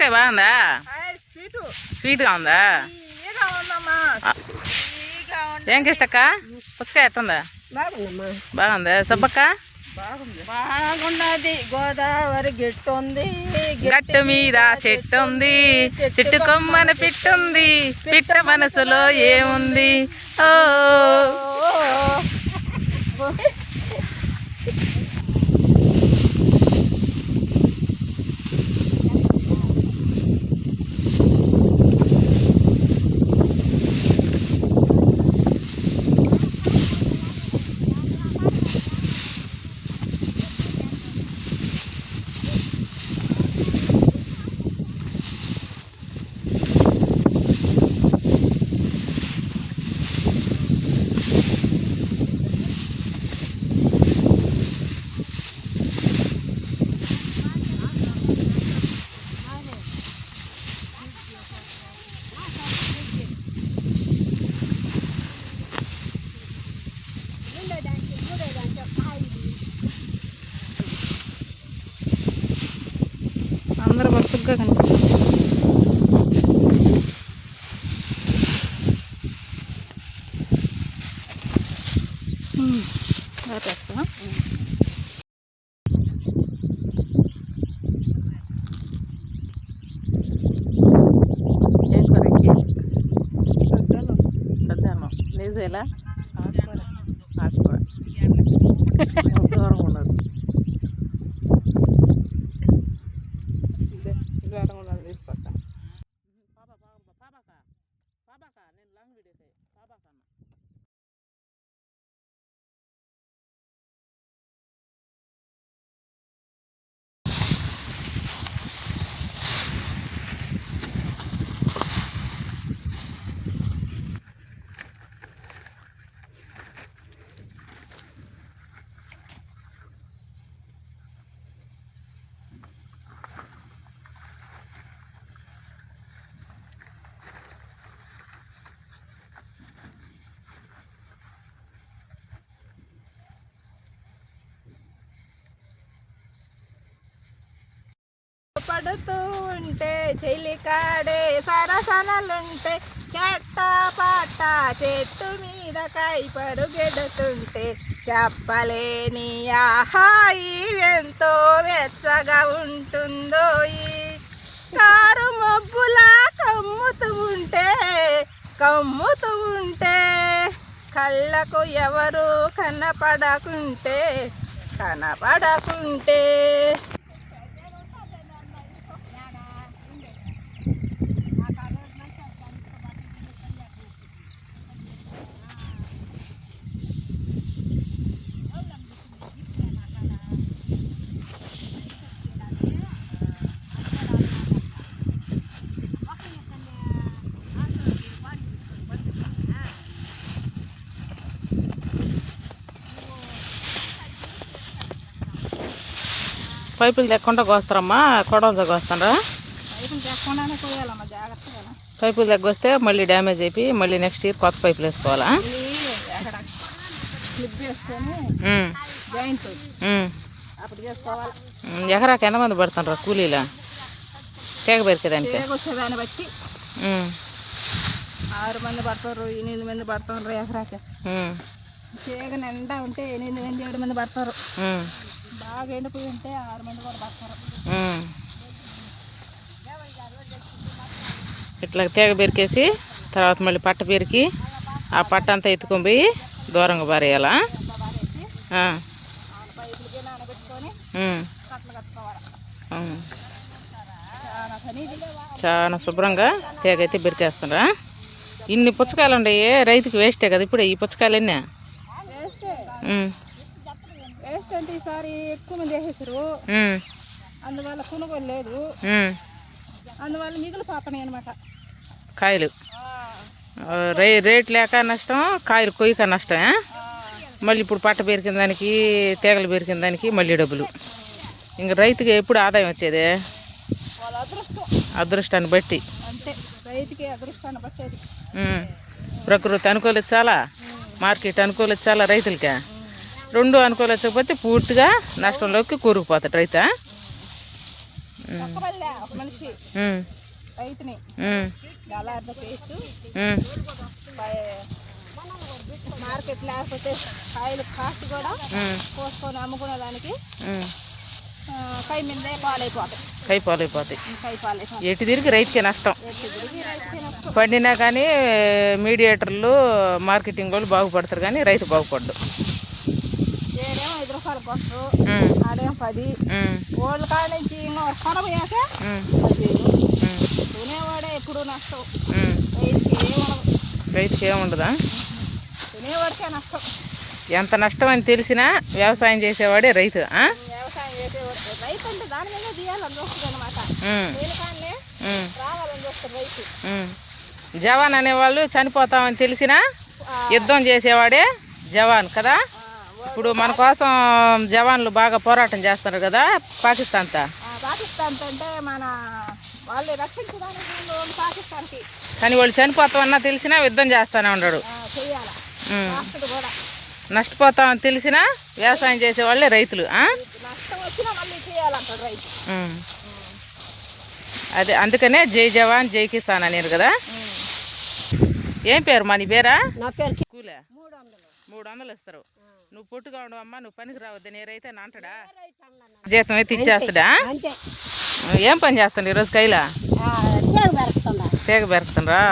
పుచ్చకాయ బాగుందా? స్వీట్గా ఉందా? ఏం కిష్టక్క పుచ్చకాయ ఎట్టుందా? బాగుందా? సబ్బక్క బాగున్నది. గోదావరి గెట్టుంది, గట్టు మీద చెట్టు ఉంది, చెట్టు కొమ్మన పిట్టుంది, పిట్ట మనసులో ఏముంది? ఓ అందరూ బస్సుగా కనిపిస్తుంది. ఏం కొరకి పెద్దన్నం లేజేలా ఆకుకూర దూరం ఉండదు. తీసుకోక నేను లాంగ్ వీడియో పాపాకన్నా పడుతూ ఉంటే చెలికాడే సరసనలుంటే చెట్ట పాట చెట్టు మీద పరుగెడుతుంటే చెప్పలేని హాయి ఎంతో వెచ్చగా ఉంటుందో ఈ కారు మబ్బులా కమ్ముతూ ఉంటే కళ్ళకు ఎవరు కనపడకుంటే పైపులు తెక్కుండా కోస్తారమ్మా, కొడవలతో కోస్తారా? పైపులు తగ్గొస్తే మళ్ళీ డ్యామేజ్ అయిపోయి మళ్ళీ నెక్స్ట్ ఇయర్ కొత్త పైపులు వేసుకోవాలా? ఎకరాకి ఎంతమంది పడుతుండ్రా కూలీలా తేగ పెరికేదానికి? 6 మంది పడతారు, 8 మంది పడతారు ఎకరాకి. తీగ నిండా ఉంటే 8 మంది 7 మంది పడతారు. బాగా ఎండిపోయి ఉంటే 6 మంది కూడా పడతారు. ఇట్లా తీగ పెరికేసి తర్వాత మళ్ళీ పట్ట పెరికి ఆ పట్ట అంతా ఎత్తుకొని పోయి దూరంగా పారేయాలా? చాలా శుభ్రంగా తీగ అయితే పెరికేస్తారా? ఇన్ని పుచ్చకాయలు ఉన్నాయి, రైతుకి వేస్టే కదా ఇప్పుడు ఈ పుచ్చకాయలు ఎన్ని? వేస్ట్ అంటే ఈసారి ఎక్కువ మంది వేసేసారు, అందువల్ల కొనుగోలు లేదు, అందువల్ల మిగులు పాపని అనమాట. కాయలు రేట్ లేక నష్టం, కాయలు కొయ్యక నష్టం. మళ్ళీ ఇప్పుడు పట్ట పెరికిన దానికి తీగలు పెరికిన దానికి మళ్ళీ డబ్బులు. ఇంక రైతుకి ఎప్పుడు ఆదాయం వచ్చేది? అదృష్టాన్ని బట్టి. ప్రకృతి అనుకూలించాలా, మార్కెట్ అనుకూలించాలా రైతులకి. రెండు అనుకూలించకపోతే పూర్తిగా నష్టంలోకి కూరుకుపోతాడు రైతా. మనిషి ఉమ్, రైతుని ఉమ్, దళారుల పేస్ట్ ఉమ్, మార్కెట్ లేకపోతే కాయలు కాస్ట్ కూడా ఉమ్, కోసుకొని అమ్ముకునే దానికి ఉమ్. కై మీదే పాలైపోతాయి. కైపోలైపోతాయి. కై పాలైపోతాయి. ఎటు తిరిగి రైతుకే నష్టం. రైతుకే నష్టం. పండినా కానీ మీడియేటర్లు మార్కెటింగ్ వాళ్ళు బాగుపడతారు కానీ రైతు బాగుపడ్డు. ఏడేమో 5 రూపాయలకు వస్తారు, ఉమ్, ఆడేమో 10. ఉమ్, ఓళ్ళ కాడ నుంచి ఇంకా కొనబోయాక ఉమ్, 15. ఉమ్, తినేవాడే ఎప్పుడు నష్టం. ఉమ్. రైతుకి ఏముండదు. రైతుకి ఏముండదా? తినేవాడికే నష్టం. ఎంత నష్టం అని తెలిసినా వ్యవసాయం చేసేవాడే రైతు. వ్యవసాయం చేసేవాడు రైతు అంటే దాని మీద తీయాలని చూస్తుంది అనమాట. దేనికాన్నే రావాలని చూస్తుంది రైతు. జవాన్ అనేవాళ్ళు చనిపోతామని తెలిసినా యుద్ధం చేసేవాడే జవాన్ కదా. ఇప్పుడు మన కోసం జవాన్లు బాగా పోరాటం చేస్తున్నారు కదా పాకిస్తాన్తో. పాకిస్తాన్ అంటే మన వాళ్ళు రక్షించడానికి పాకిస్తాన్కి. కానీ వాళ్ళు చనిపోతామన్నా తెలిసినా యుద్ధం చేస్తూనే ఉన్నాడు. చెయ్యాలి కూడా. నష్టపోతామని తెలిసినా వ్యవసాయం చేసేవాళ్ళే రైతులు. నష్టం వచ్చినా మళ్ళీ చేయాలంటాడు రైతు. అదే అందుకనే జై జవాన్ జై కిసాన్ అనేది కదా. ఏం పేరు మా నీ పేరా? నా పేరు కూలే 300 ఇస్తారు. నువ్వు పొట్టుగా ఉండవమ్మా, నువ్వు పనికి రావద్దు నేరైతే అంటాడా? జీతం అయితే ఇచ్చేస్తాడా? ఏం పని చేస్తాను ఈరోజు కైలా? తీగ బెరుకుతుండ్రా?